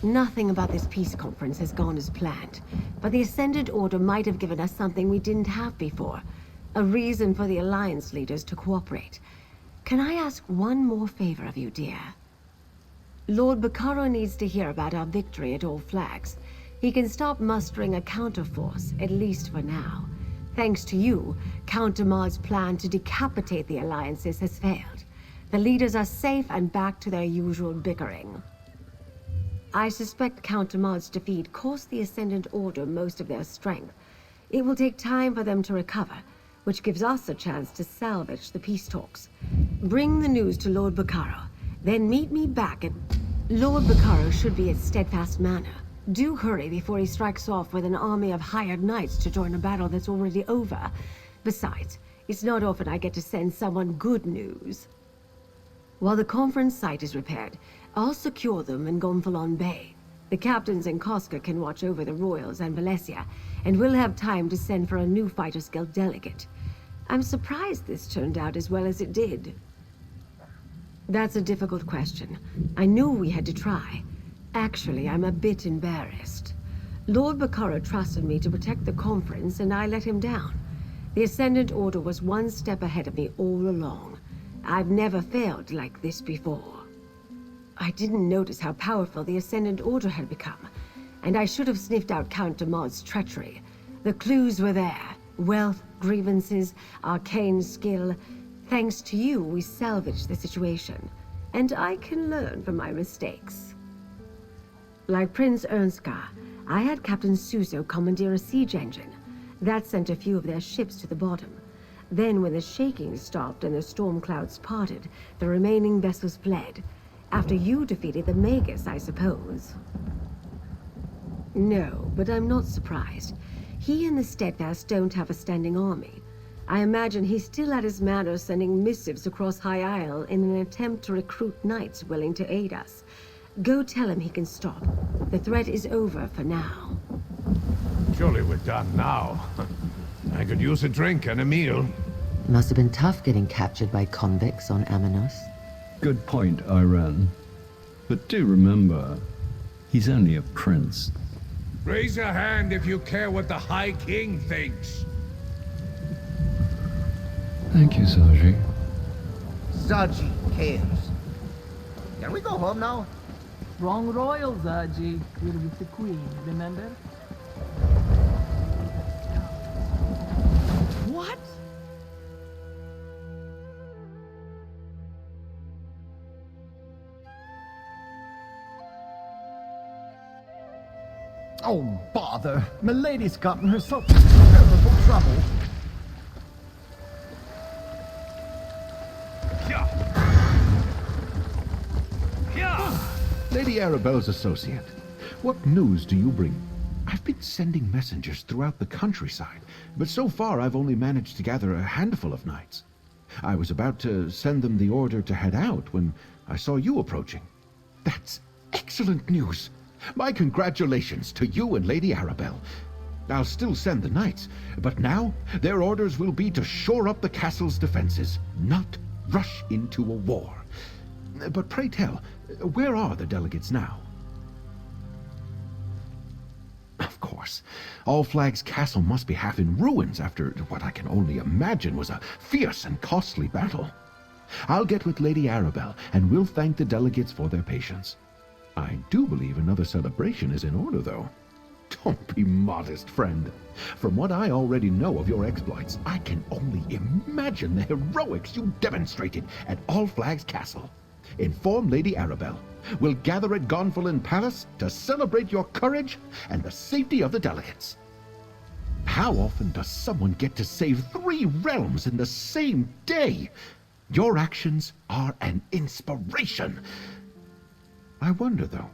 Nothing about this peace conference has gone as planned, but the Ascendant Order might have given us something we didn't have before. A reason for the Alliance leaders to cooperate. Can I ask one more favor of you, dear? Lord Bacaro needs to hear about our victory at All Flags. He can stop mustering a counterforce, at least for now. Thanks to you, Count Damar's plan to decapitate the Alliances has failed. The leaders are safe and back to their usual bickering. I suspect Count Damar's defeat cost the Ascendant Order most of their strength. It will take time for them to recover, which gives us a chance to salvage the peace talks. Bring the news to Lord Bacaro, then meet me back at... Lord Bacaro should be at Steadfast Manor. Do hurry before he strikes off with an army of hired knights to join a battle that's already over. Besides, it's not often I get to send someone good news. While the conference site is repaired, I'll secure them in Gonfalon Bay. The captains in Koska can watch over the Royals and Valencia, and we'll have time to send for a new Fighters Guild delegate. I'm surprised this turned out as well as it did. That's a difficult question. I knew we had to try. Actually, I'm a bit embarrassed. Lord Bacaro trusted me to protect the conference, and I let him down. The Ascendant Order was one step ahead of me all along. I've never failed like this before. I didn't notice how powerful the Ascendant Order had become, and I should have sniffed out Count Damar's treachery. The clues were there. Wealth, grievances, arcane skill. Thanks to you, we salvaged the situation, and I can learn from my mistakes. Like Prince Ernskar, I had Captain Suso commandeer a siege engine. That sent a few of their ships to the bottom. Then when the shaking stopped and the storm clouds parted, the remaining vessels fled. After you defeated the Magus, I suppose. No, but I'm not surprised. He and the Steadfast don't have a standing army. I imagine he's still at his manor sending missives across High Isle in an attempt to recruit knights willing to aid us. Go tell him he can stop. The threat is over for now. Surely we're done now. I could use a drink and a meal. Must have been tough getting captured by convicts on Amanos. Good point, Iran. But do remember, he's only a prince. Raise a hand if you care what the High King thinks. Thank you, Saji. Saji cares. Can we go home now? Wrong royal, Zaji. We're with the queen, remember? What? Oh, bother. Milady's gotten herself in terrible trouble. Lady Arabelle's associate, what news do you bring? I've been sending messengers throughout the countryside, but so far I've only managed to gather a handful of knights. I was about to send them the order to head out when I saw you approaching. That's excellent news. My congratulations to you and Lady Arabelle. I'll still send the knights, but now their orders will be to shore up the castle's defenses, not rush into a war. But pray tell, where are the delegates now? Of course, All Flags Castle must be half in ruins after what I can only imagine was a fierce and costly battle. I'll get with Lady Arabelle, and we'll thank the delegates for their patience. I do believe another celebration is in order, though. Don't be modest, friend. From what I already know of your exploits, I can only imagine the heroics you demonstrated at All Flags Castle. Inform Lady Arabelle. We'll gather at Gonfalon Palace to celebrate your courage and the safety of the delegates. How often does someone get to save 3 realms in the same day? Your actions are an inspiration. I wonder, though,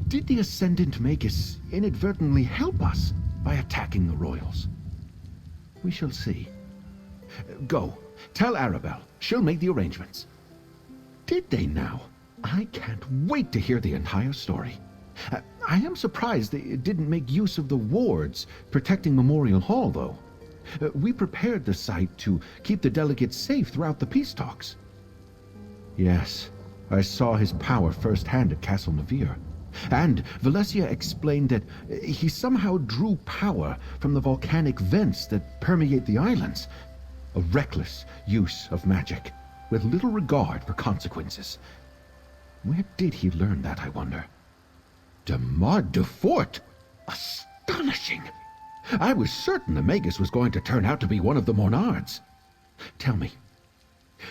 did the Ascendant Magus inadvertently help us by attacking the royals? We shall see. Go, tell Arabelle. She'll make the arrangements. Did they now? I can't wait to hear the entire story. I am surprised they didn't make use of the wards protecting Memorial Hall, though. We prepared the site to keep the delegates safe throughout the peace talks. Yes, I saw his power firsthand at Castle Navir. And Valencia explained that he somehow drew power from the volcanic vents that permeate the islands. A reckless use of magic, with little regard for consequences. Where did he learn that, I wonder? De Mard de Fort! Astonishing! I was certain the Magus was going to turn out to be one of the Monards. Tell me,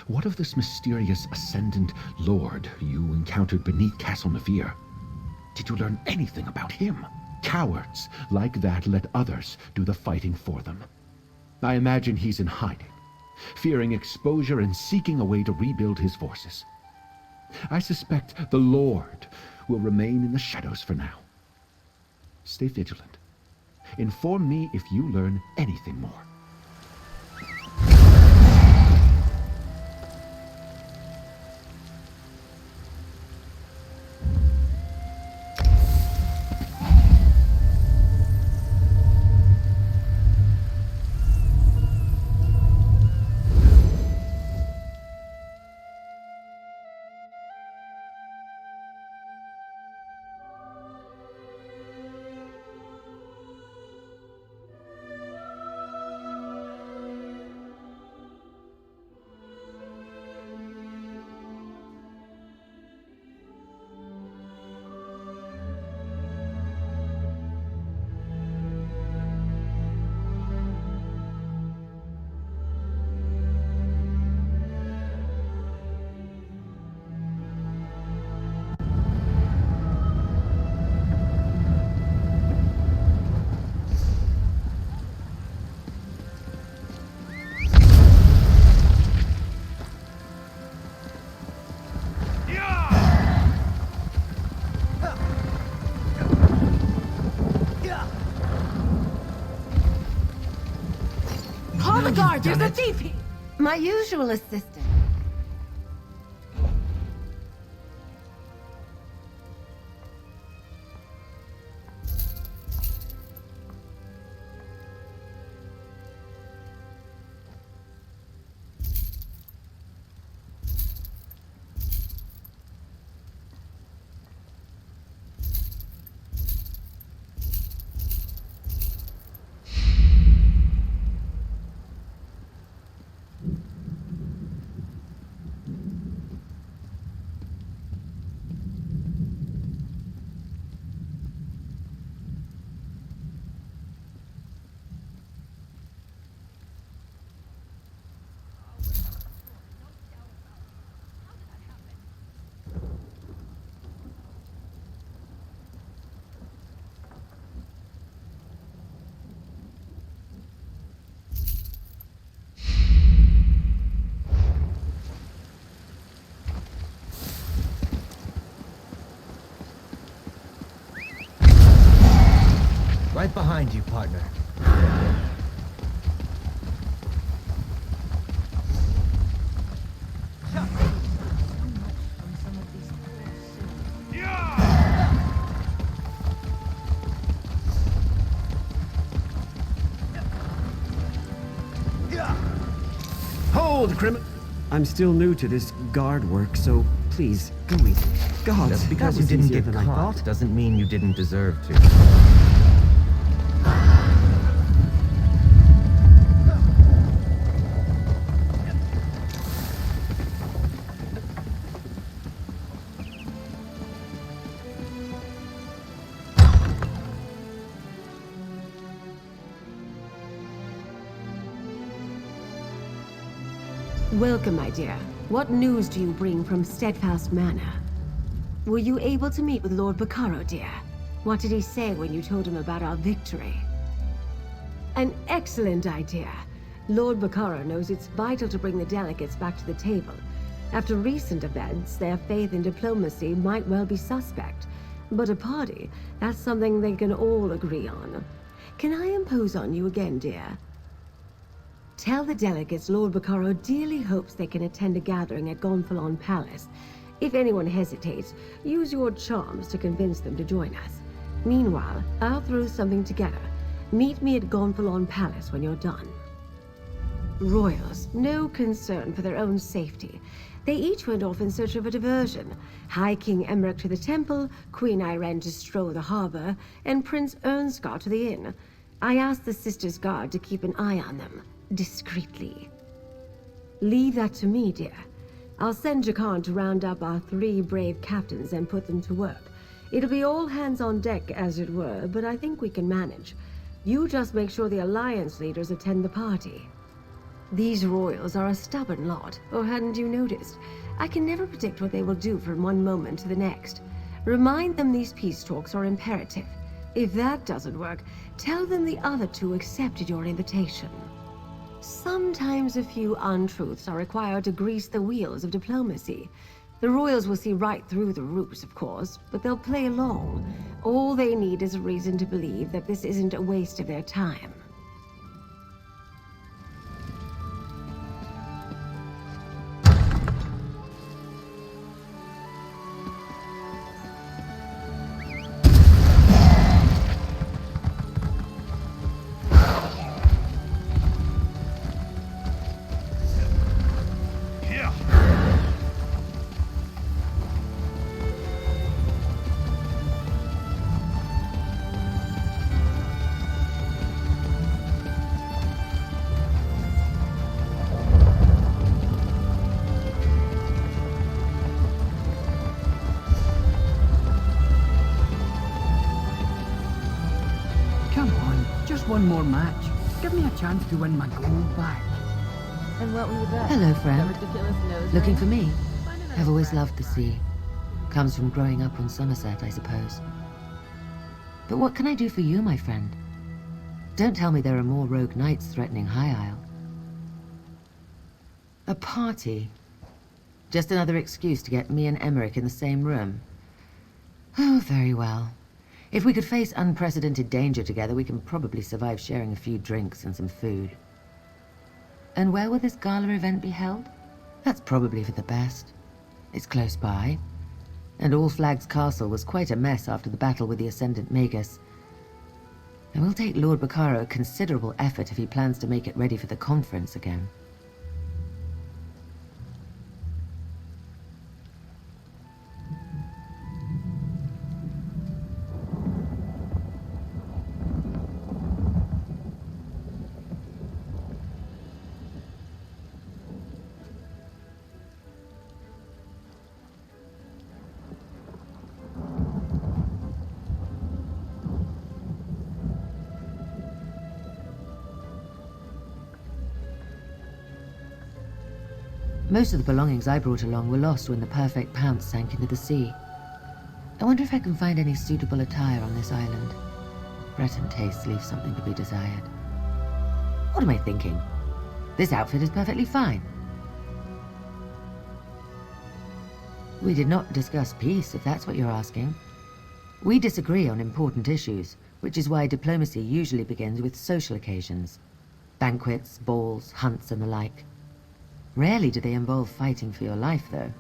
what of this mysterious Ascendant Lord you encountered beneath Castle Navir? Did you learn anything about him? Cowards like that let others do the fighting for them. I imagine he's in hiding, fearing exposure and seeking a way to rebuild his forces. I suspect the Lord will remain in the shadows for now. Stay vigilant. Inform me if you learn anything more. Guard, there's a thief here! My usual assistant. Right behind you, partner. Hold, criminal! I'm still new to this guard work, so please, go easy. God, Just because that you was didn't easier get than I caught thought. doesn't mean you didn't deserve to. Welcome, my dear. What news do you bring from Steadfast Manor? Were you able to meet with Lord Baccaro, dear? What did he say when you told him about our victory? An excellent idea. Lord Baccaro knows it's vital to bring the delegates back to the table. After recent events, their faith in diplomacy might well be suspect. But a party, that's something they can all agree on. Can I impose on you again, dear? Tell the delegates Lord Baccaro dearly hopes they can attend a gathering at Gonfalon Palace. If anyone hesitates, use your charms to convince them to join us. Meanwhile, I'll throw something together. Meet me at Gonfalon Palace when you're done. Royals, no concern for their own safety. They each went off in search of a diversion. High King Emmerich to the temple, Queen Irene to stroll the harbor, and Prince Ernskar to the inn. I asked the sisters' guard to keep an eye on them, discreetly. Leave that to me, dear. I'll send Jakan to round up our 3 brave captains and put them to work. It'll be all hands on deck, as it were, but I think we can manage. You just make sure the Alliance leaders attend the party. These royals are a stubborn lot, or hadn't you noticed? I can never predict what they will do from one moment to the next. Remind them these peace talks are imperative. If that doesn't work, tell them the other 2 accepted your invitation. Sometimes a few untruths are required to grease the wheels of diplomacy. The royals will see right through the ruse, of course, but they'll play along. All they need is a reason to believe that this isn't a waste of their time. One more match. Give me a chance to win my gold back. And what will you bet? Hello, friend. That ridiculous nose Looking ring? for me? Find another I've always friend. loved the sea. Comes from growing up on Somerset, I suppose. But what can I do for you, my friend? Don't tell me there are more rogue knights threatening High Isle. A party? Just another excuse to get me and Emmerich in the same room? Oh, very well. If we could face unprecedented danger together, we can probably survive sharing a few drinks and some food. And where will this gala event be held? That's probably for the best. It's close by. And All Flags Castle was quite a mess after the battle with the Ascendant Magus. It will take Lord Bacaro a considerable effort if he plans to make it ready for the conference again. Most of the belongings I brought along were lost when the Perfect Pounce sank into the sea. I wonder if I can find any suitable attire on this island. Breton tastes leave something to be desired. What am I thinking? This outfit is perfectly fine. We did not discuss peace, if that's what you're asking. We disagree on important issues, which is why diplomacy usually begins with social occasions. Banquets, balls, hunts, and the like. Rarely do they involve fighting for your life, though.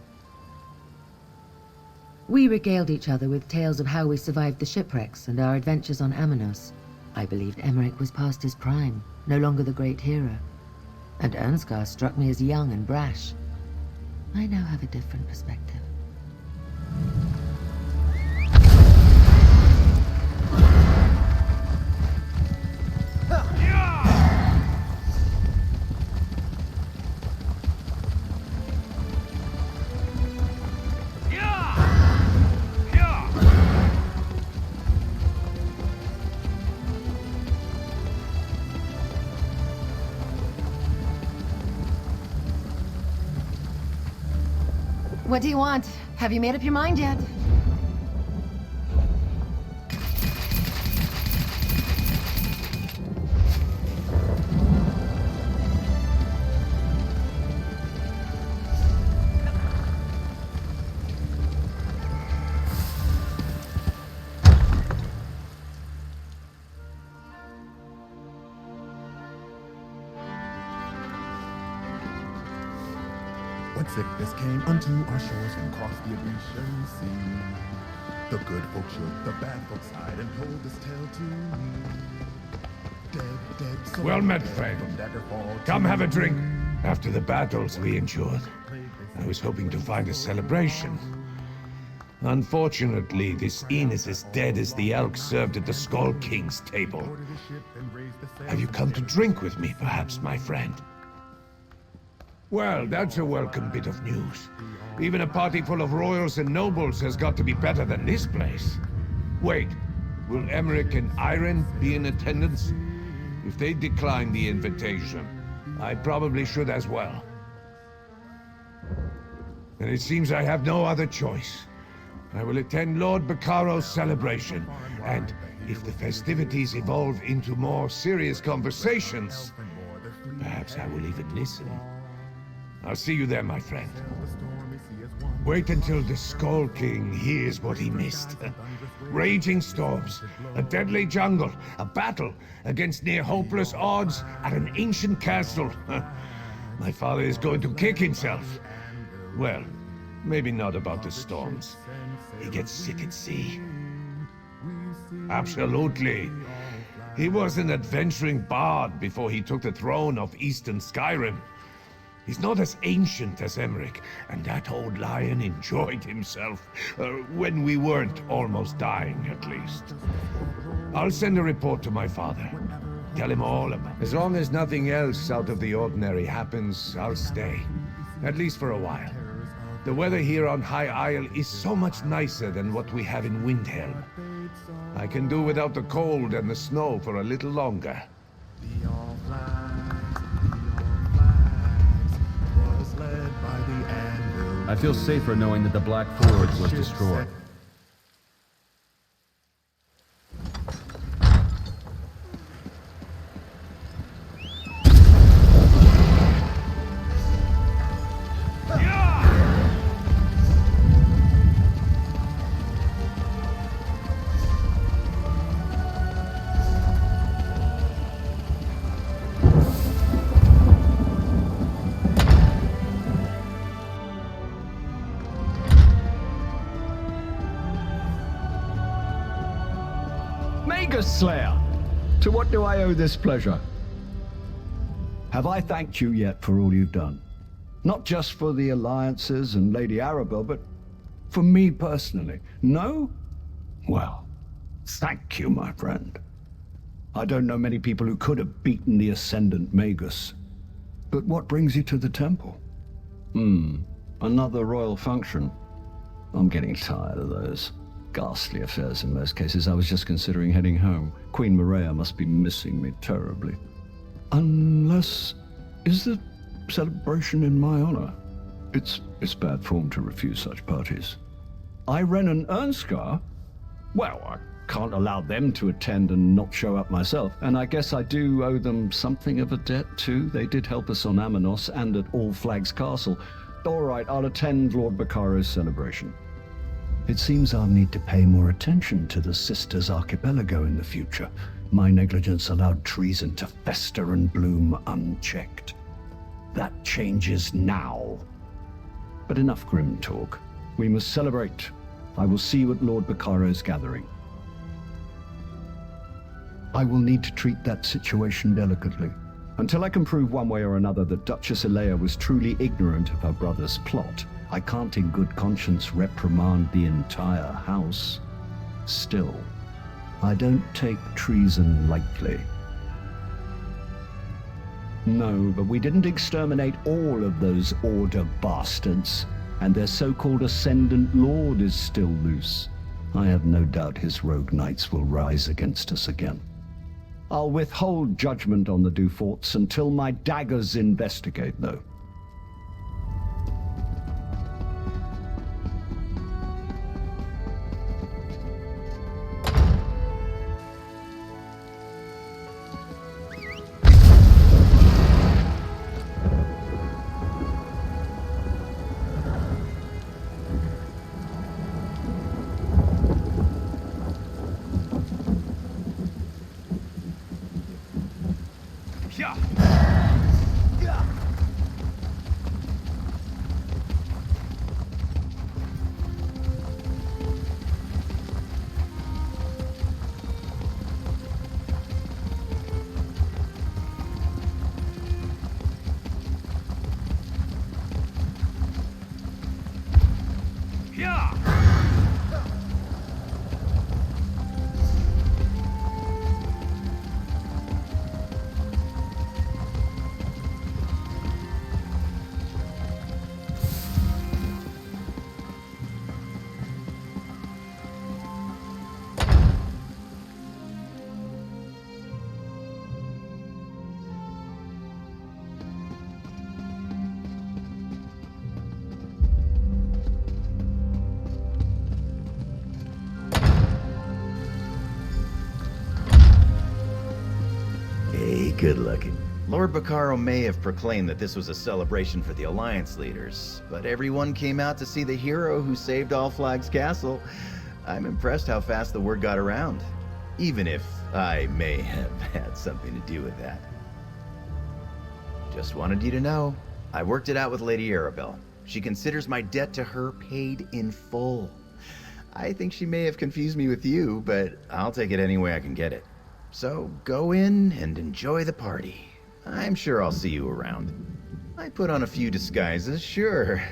We regaled each other with tales of how we survived the shipwrecks and our adventures on Amanos. I believed Emmerich was past his prime, no longer the great hero. And Ernskar struck me as young and brash. I now have a different perspective. What do you want? Have you made up your mind yet? What sickness came unto our shores and crossed the Grecian sea? The good folk shook the bad folks side and told this tale to me. Dead, so Well met, dead, friend. from daggerfall to Come have a drink after the battles we endured. I was hoping to find a celebration. Unfortunately, this inn is as dead as the elk served at the Skull King's table. Have you come to drink with me, perhaps, my friend? Well, that's a welcome bit of news. Even a party full of royals and nobles has got to be better than this place. Wait, will Emmerich and Irene be in attendance? If they decline the invitation, I probably should as well. And it seems I have no other choice. I will attend Lord Baccaro's celebration, and if the festivities evolve into more serious conversations, perhaps I will even listen. I'll see you there, my friend. Wait until the Skull King hears what he missed. Raging storms, a deadly jungle, a battle against near-hopeless odds at an ancient castle. My father is going to kick himself. Well, maybe not about the storms. He gets sick at sea. Absolutely. He was an adventuring bard before he took the throne of Eastern Skyrim. He's not as ancient as Emmerich, and that old lion enjoyed himself. When we weren't almost dying, at least. I'll send a report to my father. Tell him all about it. As long as nothing else out of the ordinary happens, I'll stay. At least for a while. The weather here on High Isle is so much nicer than what we have in Windhelm. I can do without the cold and the snow for a little longer. I feel safer knowing that the Black Forge was destroyed. Slayer, to what do I owe this pleasure? Have I thanked you yet for all you've done? Not just for the alliances and Lady Arabelle, but for me personally. No? Well, thank you, my friend. I don't know many people who could have beaten the Ascendant Magus. But what brings you to the temple? Another royal function. I'm getting tired of those. Ghastly affairs in most cases. I was just considering heading home. Queen Maria must be missing me terribly. Unless... is the celebration in my honor? It's bad form to refuse such parties. Irene and Ernskar? Well, I can't allow them to attend and not show up myself. And I guess I do owe them something of a debt too. They did help us on Amanos and at All Flags Castle. All right, I'll attend Lord Baccaro's celebration. It seems I'll need to pay more attention to the Sisters Archipelago in the future. My negligence allowed treason to fester and bloom unchecked. That changes now. But enough grim talk. We must celebrate. I will see you at Lord Baccaro's gathering. I will need to treat that situation delicately. Until I can prove one way or another that Duchess Elea was truly ignorant of her brother's plot, I can't in good conscience reprimand the entire house. Still, I don't take treason lightly. No, but we didn't exterminate all of those Order bastards, and their so-called Ascendant Lord is still loose. I have no doubt his rogue knights will rise against us again. I'll withhold judgment on the Duforts until my daggers investigate, though. good looking. Lord Baccaro may have proclaimed that this was a celebration for the Alliance leaders, but everyone came out to see the hero who saved All Flags Castle. I'm impressed how fast the word got around, even if I may have had something to do with that. Just wanted you to know, I worked it out with Lady Arabelle. She considers my debt to her paid in full. I think she may have confused me with you, but I'll take it any way I can get it. So go in and enjoy the party. I'm sure I'll see you around. I put on a few disguises, sure,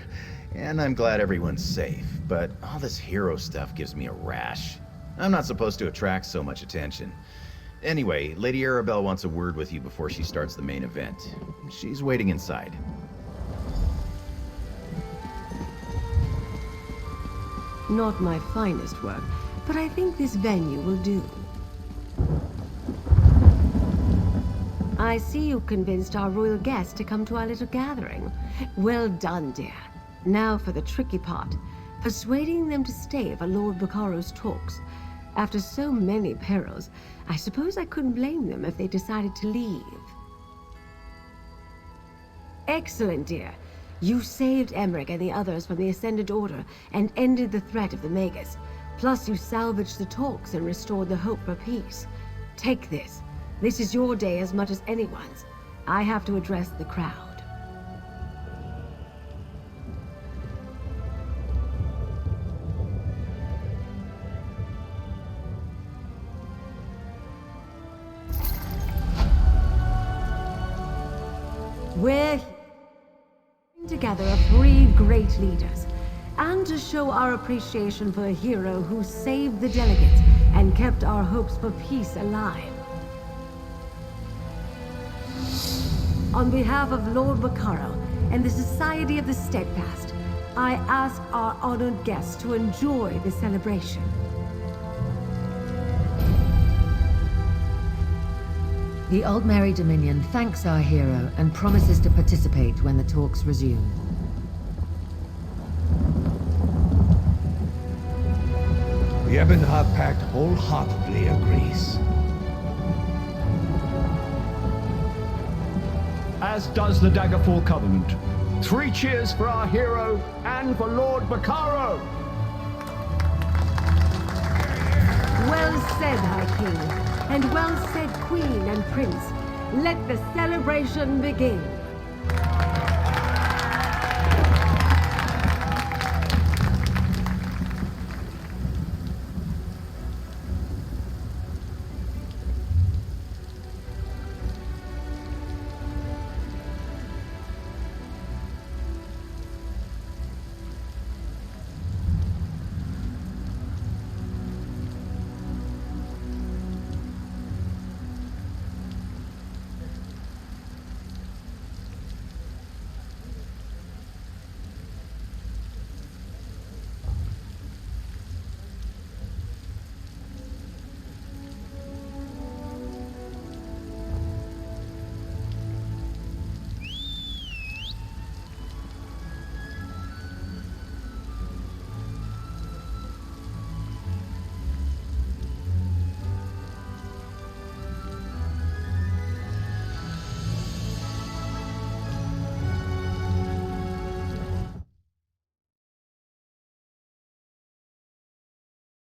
and I'm glad everyone's safe, but all this hero stuff gives me a rash. I'm not supposed to attract so much attention. Anyway, Lady Arabelle wants a word with you before she starts the main event. She's waiting inside. Not my finest work, but I think this venue will do. I see you convinced our royal guest to come to our little gathering. Well done, dear. Now for the tricky part. Persuading them to stay for Lord Baccaro's talks. After so many perils, I suppose I couldn't blame them if they decided to leave. Excellent, dear. You saved Emmerich and the others from the Ascendant Order and ended the threat of the Magus. Plus you salvaged the talks and restored the hope for peace. Take this. This is your day as much as anyone's. I have to address the crowd. We're here together of 3 great leaders, and to show our appreciation for a hero who saved the delegates and kept our hopes for peace alive. On behalf of Lord Baccaro and the Society of the Steadfast, I ask our honored guests to enjoy the celebration. The Old Merry Dominion thanks our hero and promises to participate when the talks resume. The Ebonheart Pact wholeheartedly agrees. As does the Daggerfall Covenant. 3 cheers for our hero and for Lord Baccaro! Well said, High King, and well said, Queen and Prince. Let the celebration begin.